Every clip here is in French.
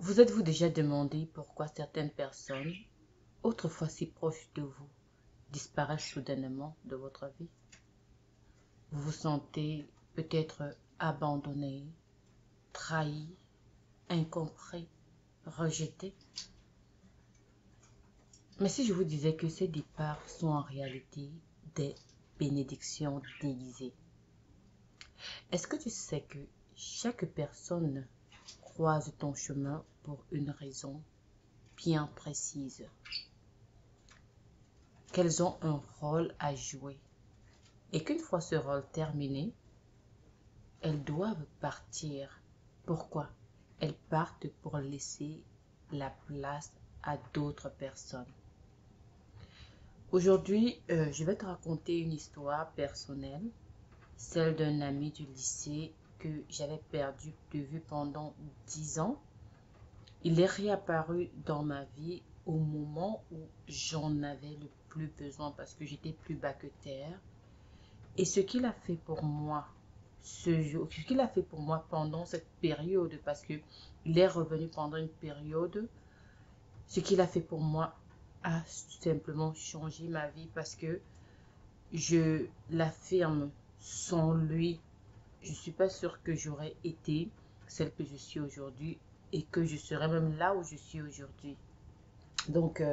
Vous êtes-vous déjà demandé pourquoi certaines personnes, autrefois si proches de vous, disparaissent soudainement de votre vie? Vous vous sentez peut-être abandonné, trahi, incompris, rejeté. Mais si je vous disais que ces départs sont en réalité des bénédictions déguisées, est-ce que tu sais que chaque personne croise ton chemin pour une raison bien précise, qu'elles ont un rôle à jouer et qu'une fois ce rôle terminé, elles doivent partir. Pourquoi? Elles partent pour laisser la place à d'autres personnes. Aujourd'hui, je vais te raconter une histoire personnelle, celle d'un ami du lycée que j'avais perdu de vue pendant 10 ans. Il est réapparu dans ma vie au moment où j'en avais le plus besoin parce que j'étais plus bas que terre. Et ce qu'il a fait pour moi ce qu'il a fait pour moi pendant cette période, parce que il est revenu pendant une période, ce qu'il a fait pour moi a simplement changé ma vie parce que je l'affirme, sans lui, je ne suis pas sûre que j'aurais été celle que je suis aujourd'hui et que je serais même là où je suis aujourd'hui. Donc,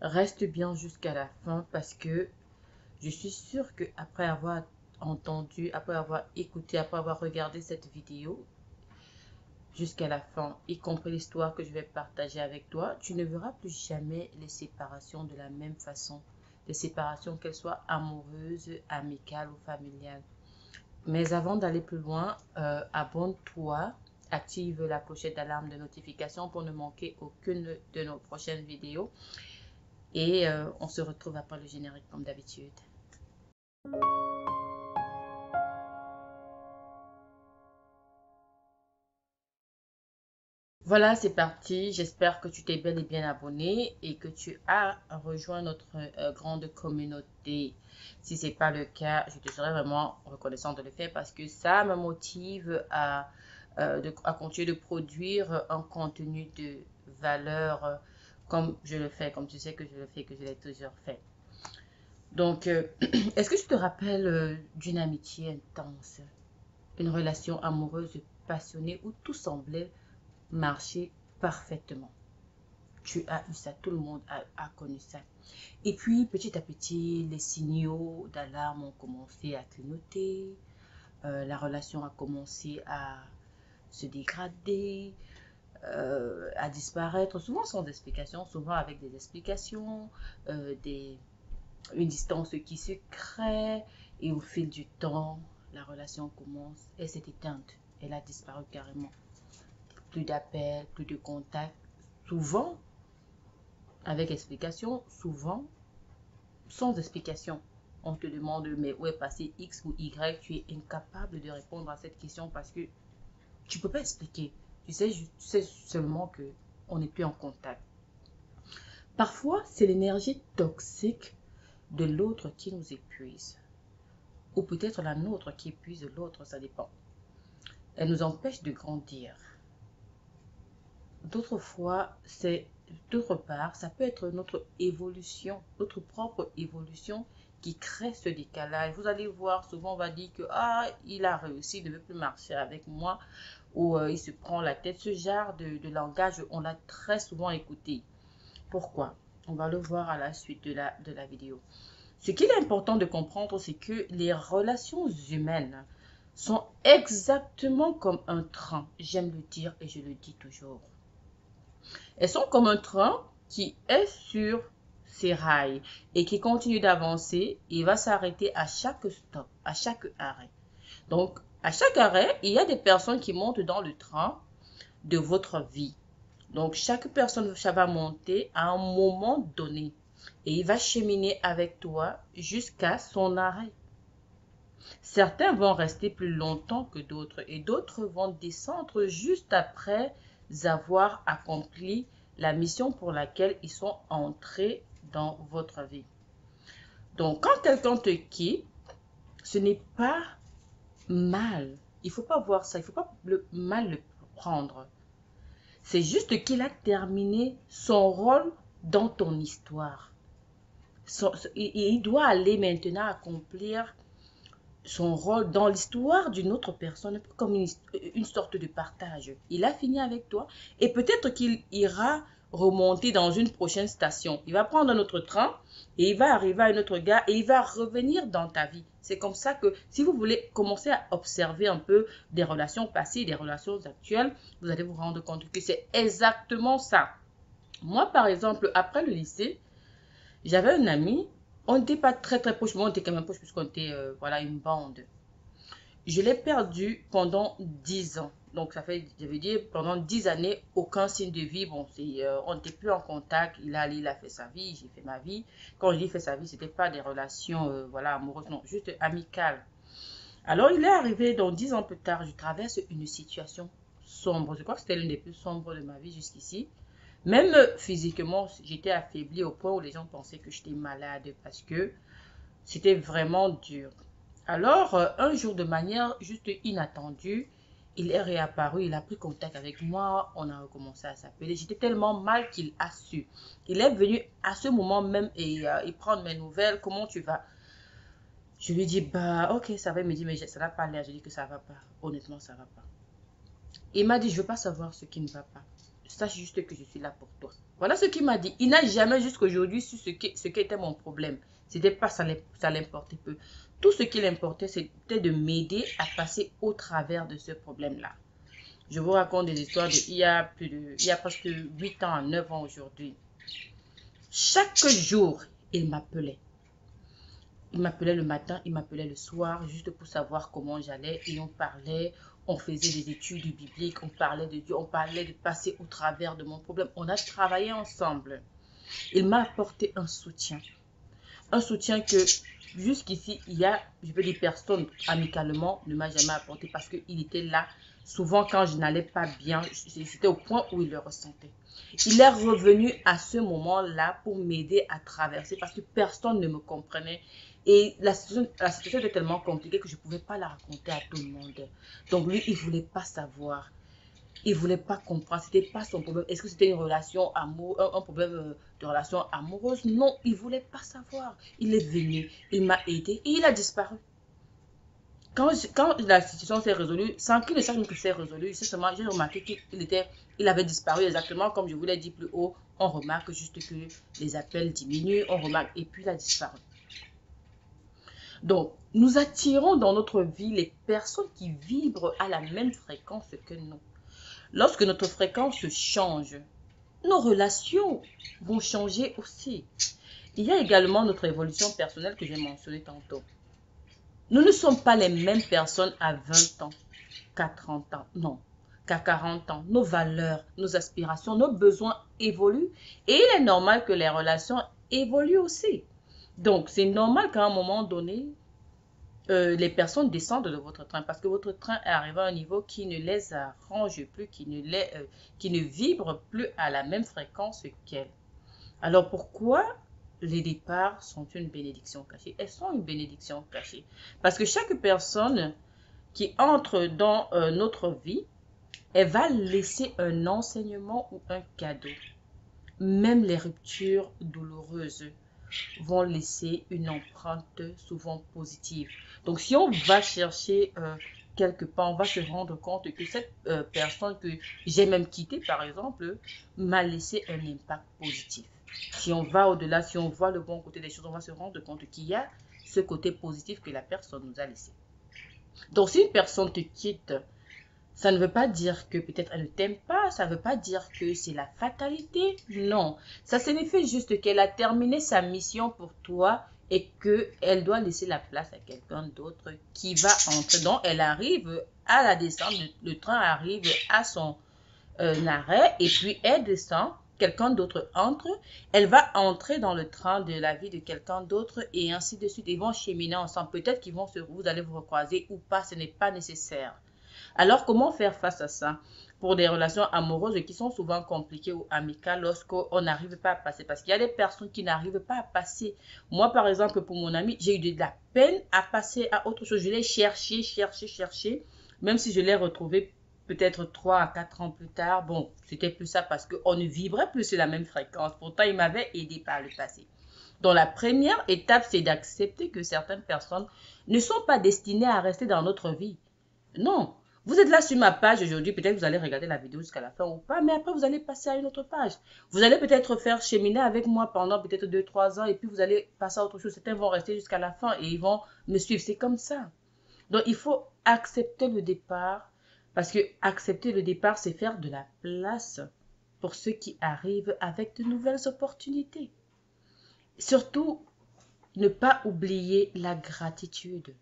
reste bien jusqu'à la fin parce que je suis sûre qu'après avoir entendu, après avoir écouté, après avoir regardé cette vidéo jusqu'à la fin, y compris l'histoire que je vais partager avec toi, tu ne verras plus jamais les séparations de la même façon. Les séparations, qu'elles soient amoureuses, amicales ou familiales. Mais avant d'aller plus loin, abonne-toi, active la clochette d'alarme de notification pour ne manquer aucune de nos prochaines vidéos. Et on se retrouve après le générique comme d'habitude. Voilà, c'est parti. J'espère que tu t'es bel et bien abonné et que tu as rejoint notre grande communauté. Si ce n'est pas le cas, je te serais vraiment reconnaissant de le faire parce que ça me motive à continuer de produire un contenu de valeur comme je le fais, comme tu sais que je le fais, que je l'ai toujours fait. Donc, est-ce que tu te rappelles d'une amitié intense, une relation amoureuse passionnée où tout semblait marcher parfaitement? Tu as eu ça, tout le monde a connu ça. Et puis, petit à petit, les signaux d'alarme ont commencé à clignoter, la relation a commencé à se dégrader, à disparaître, souvent sans explication, souvent avec des explications, une distance qui se crée, et au fil du temps, la relation commence, elle s'est éteinte, elle a disparu carrément. Plus d'appels, plus de contacts, souvent avec explication, souvent sans explication. On te demande, mais où est passé X ou Y? Tu es incapable de répondre à cette question parce que tu ne peux pas expliquer. Tu sais seulement que on n'est plus en contact. Parfois, c'est l'énergie toxique de l'autre qui nous épuise. Ou peut-être la nôtre qui épuise l'autre, ça dépend. Elle nous empêche de grandir. D'autre part, ça peut être notre évolution, notre propre évolution qui crée ce décalage. Vous allez voir, souvent on va dire que il a réussi, il ne veut plus marcher avec moi, ou il se prend la tête. Ce genre de langage, on l'a très souvent écouté. Pourquoi? On va le voir à la suite de la vidéo. Ce qu'il est important de comprendre, c'est que les relations humaines sont exactement comme un train. J'aime le dire et je le dis toujours. Elles sont comme un train qui est sur ses rails et qui continue d'avancer. Il va s'arrêter à chaque stop, à chaque arrêt. Donc, à chaque arrêt, il y a des personnes qui montent dans le train de votre vie. Donc, chaque personne va monter à un moment donné et il va cheminer avec toi jusqu'à son arrêt. Certains vont rester plus longtemps que d'autres et d'autres vont descendre juste après avoir accompli la mission pour laquelle ils sont entrés dans votre vie. Donc, quand quelqu'un te quitte, ce n'est pas mal. Il ne faut pas voir ça, il ne faut pas mal le prendre. C'est juste qu'il a terminé son rôle dans ton histoire. Il doit aller maintenant accomplir son rôle dans l'histoire d'une autre personne, comme une sorte de partage. Il a fini avec toi et peut-être qu'il ira remonter dans une prochaine station. Il va prendre un autre train et il va arriver à une autre gare et il va revenir dans ta vie. C'est comme ça que si vous voulez commencer à observer un peu des relations passées, des relations actuelles, vous allez vous rendre compte que c'est exactement ça. Moi, par exemple, après le lycée, j'avais un ami, on n'était pas très très proches, mais on était quand même proches puisqu'on était voilà, une bande. Je l'ai perdu pendant 10 ans. Donc ça fait, je veux dire, pendant 10 années, aucun signe de vie. Bon, on n'était plus en contact. Il est allé, il a fait sa vie, j'ai fait ma vie. Quand je dis fait sa vie, c'était pas des relations voilà, amoureuses, non, juste amicales. Alors il est arrivé, donc 10 ans plus tard, je traverse une situation sombre. Je crois que c'était l'une des plus sombres de ma vie jusqu'ici. Même physiquement, j'étais affaiblie au point où les gens pensaient que j'étais malade parce que c'était vraiment dur. Alors, un jour, de manière juste inattendue, il est réapparu, il a pris contact avec moi, on a recommencé à s'appeler. J'étais tellement mal qu'il a su. Il est venu à ce moment même et il prend mes nouvelles. Comment tu vas? Je lui dis, bah, ok, ça va. Il me dit, mais ça n'a pas l'air. Je dis que ça va pas. Honnêtement, ça va pas. Il m'a dit, je veux pas savoir ce qui ne va pas. Sache juste que je suis là pour toi. Voilà ce qu'il m'a dit. Il n'a jamais jusqu'aujourd'hui su ce qui était mon problème. C'était pas ça, ça l'importait peu. Tout ce qui l'importait, c'était de m'aider à passer au travers de ce problème-là. Je vous raconte des histoires il y a presque 8 ans, 9 ans aujourd'hui. Chaque jour, il m'appelait. Il m'appelait le matin, il m'appelait le soir, juste pour savoir comment j'allais. Et on parlait, on faisait des études bibliques, on parlait de Dieu, on parlait de passer au travers de mon problème. On a travaillé ensemble. Il m'a apporté un soutien. Un soutien que jusqu'ici, il y a, je peux dire, personne amicalement ne m'a jamais apporté parce qu'il était là. Souvent, quand je n'allais pas bien, c'était au point où il le ressentait. Il est revenu à ce moment-là pour m'aider à traverser parce que personne ne me comprenait. Et la situation était tellement compliquée que je ne pouvais pas la raconter à tout le monde. Donc lui, il ne voulait pas savoir. Il ne voulait pas comprendre. Ce n'était pas son problème. Est-ce que c'était une relation amoureuse, un problème de relation amoureuse? Non, il ne voulait pas savoir. Il est venu, il m'a aidé et il a disparu. Quand la situation s'est résolue, sans qu'il ne sache que c'est résolu, justement, j'ai remarqué qu'il avait disparu exactement comme je vous l'ai dit plus haut. On remarque juste que les appels diminuent, on remarque, et puis il a disparu. Donc, nous attirons dans notre vie les personnes qui vibrent à la même fréquence que nous. Lorsque notre fréquence change, nos relations vont changer aussi. Il y a également notre évolution personnelle que j'ai mentionnée tantôt. Nous ne sommes pas les mêmes personnes à 20 ans, qu'à 30 ans, non, qu'à 40 ans. Nos valeurs, nos aspirations, nos besoins évoluent et il est normal que les relations évoluent aussi. Donc, c'est normal qu'à un moment donné, les personnes descendent de votre train parce que votre train est arrivé à un niveau qui ne les arrange plus, qui ne vibre plus à la même fréquence qu'elles. Alors, pourquoi les départs sont une bénédiction cachée? Elles sont une bénédiction cachée parce que chaque personne qui entre dans notre vie, elle va laisser un enseignement ou un cadeau. Même les ruptures douloureuses vont laisser une empreinte souvent positive. Donc, si on va chercher quelque part, on va se rendre compte que cette personne que j'ai même quittée, par exemple, m'a laissé un impact positif. Si on va au-delà, si on voit le bon côté des choses, on va se rendre compte qu'il y a ce côté positif que la personne nous a laissé. Donc, si une personne te quitte, ça ne veut pas dire que peut-être elle ne t'aime pas, ça ne veut pas dire que c'est la fatalité, non. Ça signifie juste qu'elle a terminé sa mission pour toi et qu'elle doit laisser la place à quelqu'un d'autre qui va entrer. Donc, elle arrive à la descente, le train arrive à son arrêt et puis elle descend, quelqu'un d'autre entre, elle va entrer dans le train de la vie de quelqu'un d'autre et ainsi de suite. Ils vont cheminer ensemble. Peut-être qu'ils vont vous allez vous recroiser ou pas, ce n'est pas nécessaire. Alors, comment faire face à ça pour des relations amoureuses qui sont souvent compliquées ou amicales lorsqu'on n'arrive pas à passer? Parce qu'il y a des personnes qui n'arrivent pas à passer. Moi, par exemple, pour mon ami, j'ai eu de la peine à passer à autre chose. Je l'ai cherché, même si je l'ai retrouvé peut-être 3 à 4 ans plus tard, bon, c'était plus ça parce qu'on ne vibrait plus sur la même fréquence. Pourtant, il m'avait aidé par le passé. Donc, la première étape, c'est d'accepter que certaines personnes ne sont pas destinées à rester dans notre vie. Non. Vous êtes là sur ma page aujourd'hui, peut-être vous allez regarder la vidéo jusqu'à la fin ou pas, mais après vous allez passer à une autre page. Vous allez peut-être faire cheminer avec moi pendant peut-être 2, 3 ans et puis vous allez passer à autre chose. Certains vont rester jusqu'à la fin et ils vont me suivre. C'est comme ça. Donc il faut accepter le départ parce que accepter le départ, c'est faire de la place pour ceux qui arrivent avec de nouvelles opportunités. Surtout, ne pas oublier la gratitude.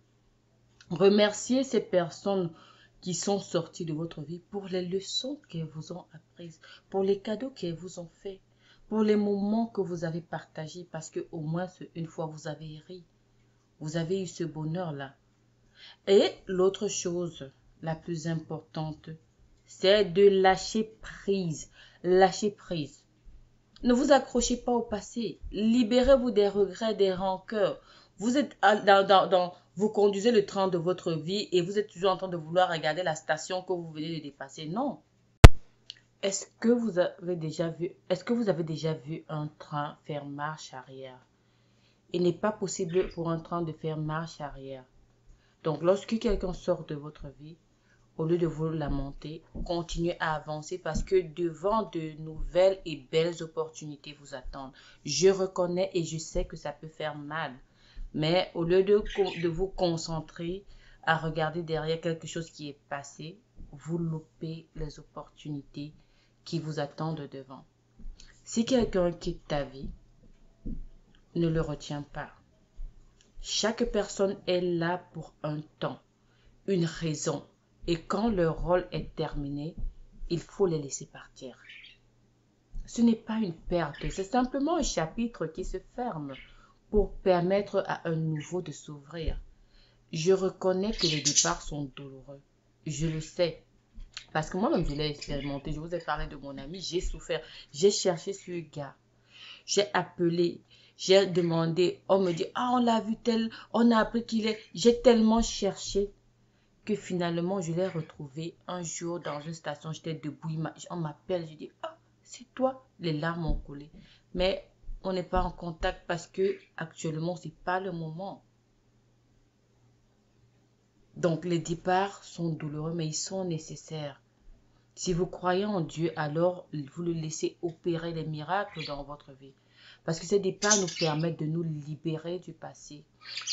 Remerciez ces personnes qui sont sorties de votre vie pour les leçons qu'elles vous ont apprises, pour les cadeaux qu'elles vous ont faits, pour les moments que vous avez partagés, parce que au moins une fois vous avez ri, vous avez eu ce bonheur-là. Et l'autre chose la plus importante, c'est de lâcher prise. Lâcher prise. Ne vous accrochez pas au passé. Libérez-vous des regrets, des rancœurs. Vous êtes vous conduisez le train de votre vie et vous êtes toujours en train de vouloir regarder la station que vous venez de dépasser. Non. Est-ce que vous avez déjà vu un train faire marche arrière? Il n'est pas possible pour un train de faire marche arrière. Donc, lorsque quelqu'un sort de votre vie, au lieu de vous lamenter, continuez à avancer parce que devant de nouvelles et belles opportunités vous attendent. Je reconnais et je sais que ça peut faire mal. Mais au lieu de vous concentrer à regarder derrière quelque chose qui est passé, vous loupez les opportunités qui vous attendent devant. Si quelqu'un quitte ta vie, ne le retiens pas. Chaque personne est là pour un temps, une raison. Et quand leur rôle est terminé, il faut les laisser partir. Ce n'est pas une perte, c'est simplement un chapitre qui se ferme pour permettre à un nouveau de s'ouvrir. Je reconnais que les départs sont douloureux. Je le sais. Parce que moi-même, je l'ai expérimenté. Je vous ai parlé de mon ami. J'ai souffert. J'ai cherché ce gars. J'ai appelé. J'ai demandé. On me dit, ah, on l'a vu tel. On a appris qu'il est. J'ai tellement cherché que finalement, je l'ai retrouvé un jour dans une station. J'étais debout. On m'appelle. Je dis, ah, c'est toi. Les larmes ont coulé. Mais on n'est pas en contact parce que actuellement, c'est pas le moment. Donc, les départs sont douloureux, mais ils sont nécessaires. Si vous croyez en Dieu, alors vous le laissez opérer les miracles dans votre vie. Parce que ces départs nous permettent de nous libérer du passé.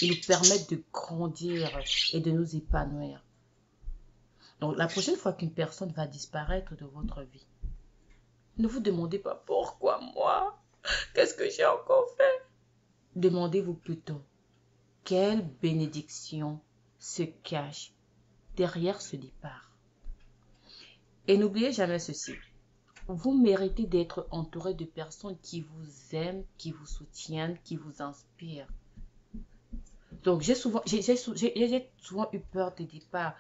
Ils nous permettent de grandir et de nous épanouir. Donc, la prochaine fois qu'une personne va disparaître de votre vie, ne vous demandez pas pourquoi moi? Qu'est-ce que j'ai encore fait? Demandez-vous plutôt, quelle bénédiction se cache derrière ce départ? Et n'oubliez jamais ceci. Vous méritez d'être entouré de personnes qui vous aiment, qui vous soutiennent, qui vous inspirent. Donc, j'ai souvent eu peur des départs.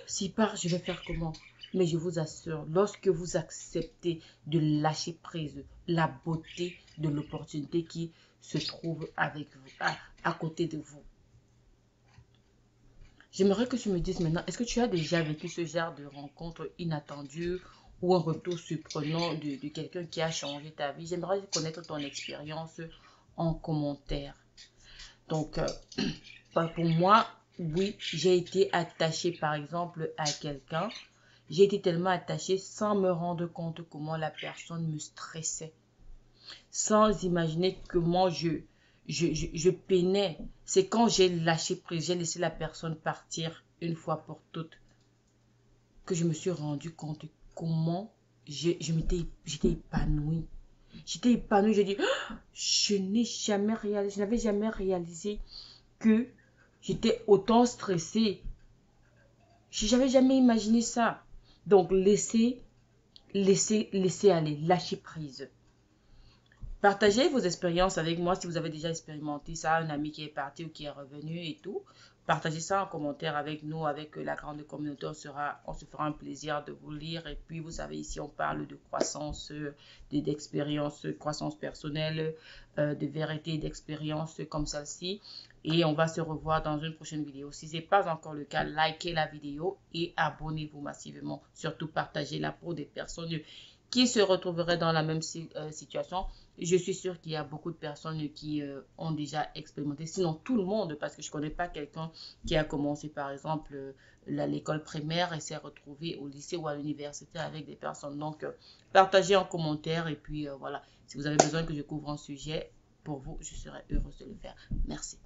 Si part, je vais faire comment? Mais je vous assure, lorsque vous acceptez de lâcher prise, la beauté de l'opportunité qui se trouve avec vous, à côté de vous. J'aimerais que tu me dises maintenant, est-ce que tu as déjà vécu ce genre de rencontre inattendue ou un retour surprenant de quelqu'un qui a changé ta vie? J'aimerais connaître ton expérience en commentaire. Donc, pour moi, oui, j'ai été attachée par exemple à quelqu'un. J'ai été tellement attachée sans me rendre compte comment la personne me stressait. Sans imaginer comment je peinais. C'est quand j'ai lâché prise, j'ai laissé la personne partir une fois pour toutes, que je me suis rendu compte comment j'étais épanouie. J'étais épanouie, j'ai dit, je n'avais jamais réalisé que j'étais autant stressée. Je n'avais jamais imaginé ça. Donc, laissez aller, lâcher prise. Partagez vos expériences avec moi si vous avez déjà expérimenté ça, un ami qui est parti ou qui est revenu et tout. Partagez ça en commentaire avec nous, avec la grande communauté. On se fera un plaisir de vous lire. Et puis, vous savez, ici, on parle de croissance, d'expérience, croissance personnelle, de vérité et d'expérience comme celle-ci. et on va se revoir dans une prochaine vidéo. Si ce n'est pas encore le cas, likez la vidéo et abonnez-vous massivement. Surtout, partagez-la pour des personnes qui se retrouveraient dans la même situation. Je suis sûre qu'il y a beaucoup de personnes qui ont déjà expérimenté, sinon tout le monde, parce que je ne connais pas quelqu'un qui a commencé par exemple l'école primaire et s'est retrouvé au lycée ou à l'université avec des personnes. Donc, partagez en commentaire et puis voilà, si vous avez besoin que je couvre un sujet pour vous, je serai heureuse de le faire. Merci.